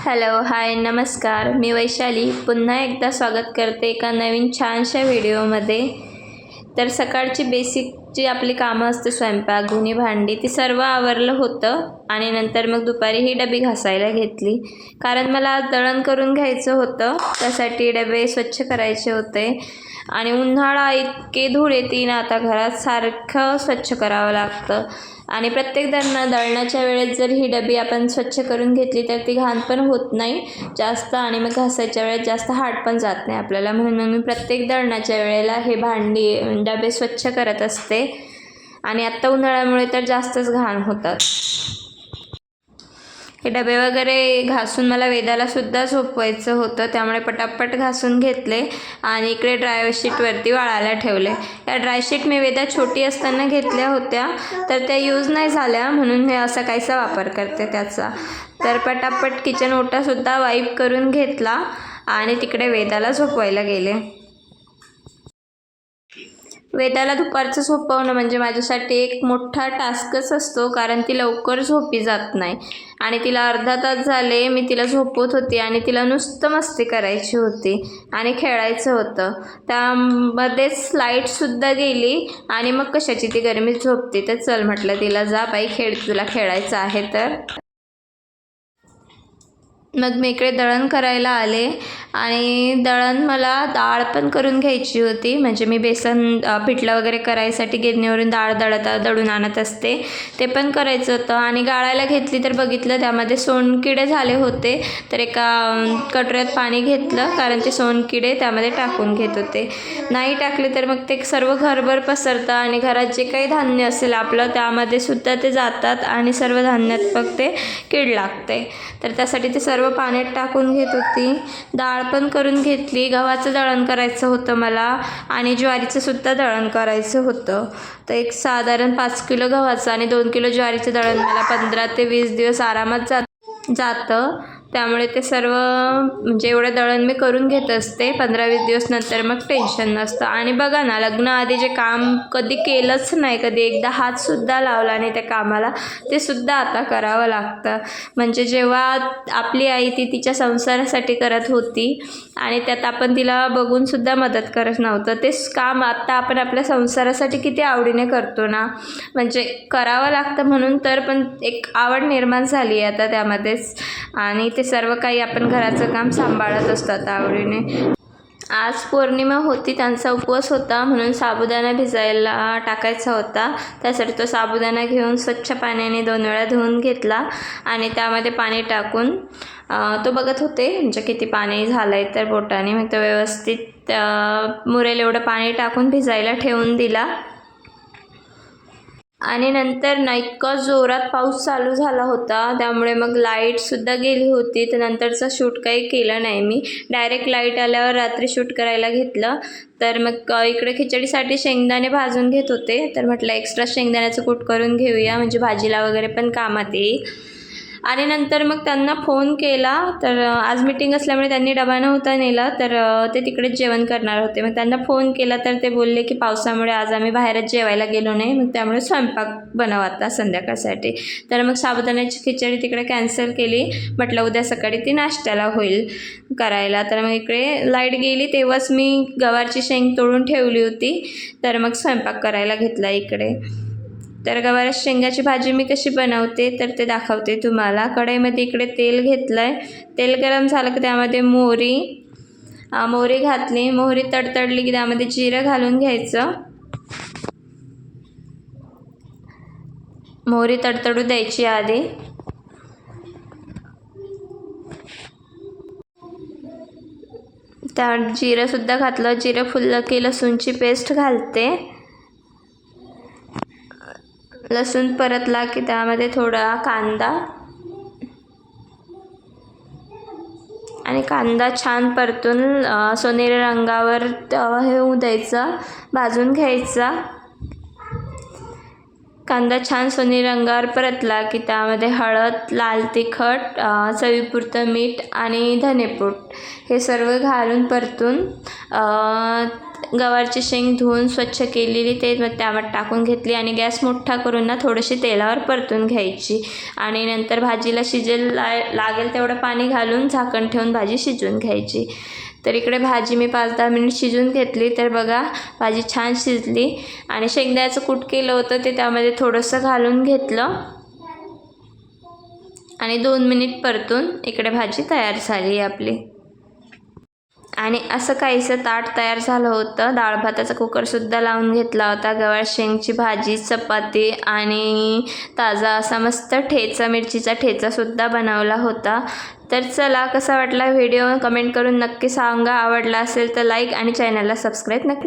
Hello, हाय, नमस्कार. मी वैशाली पुन्हा एकदा स्वागत करते एका नवीन छानशा व्हिडिओमध्ये. तर सकाळची बेसिक जी आपली कामं असते, स्वयंपाक, धुणी, भांडी, ती सर्व आवरलं होतं आणि नंतर मग दुपारी ही डबी घासायला घेतली. कारण मला आज दळण करून घ्यायचं होतं, त्यासाठी डबे स्वच्छ करायचे होते. आणि उन्हाळा इतके धूळ येते ना, आता घरात सारखं स्वच्छ करावं लागतं. आणि प्रत्येक दळणाच्या वेळेस जर ही डबी आपण स्वच्छ करून घेतली तर ती घाण पण होत नाही जास्त, आणि मग घासायच्या वेळेस जास्त हात पण जात नाही आपल्याला. म्हणून मी प्रत्येक दळणाच्या वेळेला हे डबे स्वच्छ करत असते. आणि आत्ता उन्हाळ्यामुळे तर जास्तच घाण होतात. हे डबे वगैरे घासून मला वेदालासुद्धा झोपवायचं होतं, त्यामुळे पटापट घासून घेतले आणि इकडे ड्रायशीटवरती वाळायला ठेवले. या ड्रायशीट मी वेदा छोटी असताना घेतल्या होत्या, तर त्या यूज नाही झाल्या, म्हणून मी असा काहीसा वापर करते त्याचा. तर पटापट किचन ओटासुद्धा वाईप करून घेतला आणि तिकडे वेदाला झोपवायला गेले. वेदाला दुपारचं झोपवणं म्हणजे माझ्यासाठी एक मोठा टास्कच असतो, कारण ती लवकर झोपी जात नाही. आणि तिला अर्धा तास झाले मी तिला झोपवत होती आणि तिला नुसतं मस्ती करायची होती आणि खेळायचं होतं. त्यामध्येच लाईटसुद्धा गेली आणि मग कशाची ती गरमीत झोपते. तर चल म्हटलं तिला, जा बाई खेळ, तुला खेळायचं आहे तर. मग मी इकडे दळण करायला आले आणि दळण मला डाळ पण करून घ्यायची होती. म्हणजे मी बेसन पिठलं वगैरे करायसाठी गिरणीवरून डाळ दळून आणत असते, ते पण करायचं होतं. आणि गाळायला घेतली तर बघितलं त्यामध्ये सोनकिडे झाले होते, तर एका कटोऱ्यात पाणी घेतलं, कारण ते सोनकिडे त्यामध्ये टाकून घेत होते. नाही टाकले तर मग ते सर्व घरभर पसरतं आणि घरात जे काही धान्य असेल आपलं त्यामध्ये सुद्धा ते जातात आणि सर्व धान्यात मग ते कीड लागते. तर त्यासाठी ते सर्व पाण्यात टाकून घेत होती. डाळ पण करून घेतली. गव्हाचं दळण करायचं होतं मला आणि ज्वारीचं सुद्धा दळण करायचं होतं. तर एक साधारण 5 किलो गव्हाचं आणि 2 किलो ज्वारीचं दळण मला 15 ते 20 दिवस आरामात जातं. त्यामुळे ते सर्व म्हणजे एवढं दळण मी करून घेत असते. 15-20 दिवस नंतर मग टेन्शन नसतं. आणि बघा ना, लग्नाआधी जे काम कधी केलंच नाही, कधी एकदा हातसुद्धा लावला नाही त्या कामाला, ते सुद्धा आता करावं लागतं. म्हणजे जेव्हा आपली आई ती तिच्या संसारासाठी करत होती आणि त्यात आपण तिला बघूनसुद्धा मदत करत नव्हतं, तेच काम आत्ता आपण आपल्या संसारासाठी किती आवडीने करतो ना. म्हणजे करावं लागतं म्हणून तर, पण एक आवड निर्माण झाली आहे आता त्यामध्येच. आणि ते सर्व काही आपण घराचं काम सांभाळत असतात आवडीने. आज पौर्णिमा होती, त्यांचा उपवास होता, म्हणून साबुदाणा भिजायला टाकायचा होता. त्यासाठी तो साबुदाणा घेऊन स्वच्छ पाण्याने 2 वेळा धुवून घेतला आणि त्यामध्ये पाणी टाकून तो बघत होते म्हणजे किती पाणी झालं आहे, तर बोटाने मग तो व्यवस्थित मुरेल एवढं पाणी टाकून भिजायला ठेवून दिला. आणि नंतर ना इतका जोरात पाऊस चालू झाला होता, त्यामुळे मग लाईटसुद्धा गेली होती. तर नंतरचं शूट काही केलं नाही मी. डायरेक्ट लाईट आल्यावर रात्री शूट करायला घेतलं. तर मग इकडे खिचडीसाठी शेंगदाणे भाजून घेत होते, तर म्हटलं एक्स्ट्रा शेंगदाण्याचं कूट करून घेऊया, म्हणजे भाजीला वगैरे पण कामात येईल. आणि नंतर मग त्यांना फोन केला, तर आज मीटिंग असल्यामुळे त्यांनी डबा नव्हता नेला, तर ते तिकडेच जेवण करणार होते. मग त्यांना फोन केला तर ते बोलले की पावसामुळे आज आम्ही बाहेरच जेवायला गेलो नाही, मग त्यामुळे स्वयंपाक बनव आता संध्याकाळसाठी. तर मग साबुदाण्याची खिचडी तिकडे कॅन्सल केली. म्हटलं उद्या सकाळी ती नाश्त्याला होईल करायला. तर मग इकडे लाईट गेली तेव्हाच मी गवारची शेंग तोडून ठेवली होती, तर मग स्वयंपाक करायला घेतला इकडे. तर गवार शेंगाची भाजी मी कशी बनवते तर ते दाखवते तुम्हाला. कढईमध्ये इकडे तेल घेतलं आहे. तेल गरम झालं की त्यामध्ये मोहरी घातली. मोहरी तडतडली की त्यामध्ये जिरं घालून घ्यायचं. मोहरी तडतडू द्यायची आधी. त्या जिरंसुद्धा घातलं. जिरं फुललं की लसूणची पेस्ट घालते. लसूण परतला की त्यामध्ये थोडा कांदा आणि कांदा छान परतून सोनेरी रंगावर हे होऊ द्यायचा, भाजून घ्यायचा. कांदा छान सोनेरी रंगावर परतला की त्यामध्ये हळद, लाल तिखट, चवीपुरतं मीठ आणि धनेपूड हे सर्व घालून परतून गवारची शेंग धुवून स्वच्छ केलेली ते त्यावर टाकून घेतली आणि गॅस मोठा करून ना थोडीशी तेलावर परतून घ्यायची आणि नंतर भाजीला लागेल तेवढं पाणी घालून झाकण ठेवून भाजी शिजवून घ्यायची. तर इकडे भाजी मी 5-10 मिनिट शिजवून घेतली. तर बघा भाजी छान शिजली आणि शेंगदाण्याचं कूट केलं होतं ते त्यामध्ये थोडंसं घालून घेतलं आणि 2 मिनिट परतून इकडे भाजी तयार झाली आपली. आणि असं काहीसं ताट तयार झालं होतं. डाळ भाताचा कुकरसुद्धा लावून घेतला होता. गवार शेंगची भाजी, चपाती आणि ताजा असा मस्त ठेचा, मिरचीचा ठेचासुद्धा बनवला होता. तर चला, कसा वाटला व्हिडिओ कमेंट करून नक्की सांगा. आवडला असेल तर लाईक आणि चॅनलला सबस्क्राईब नक्की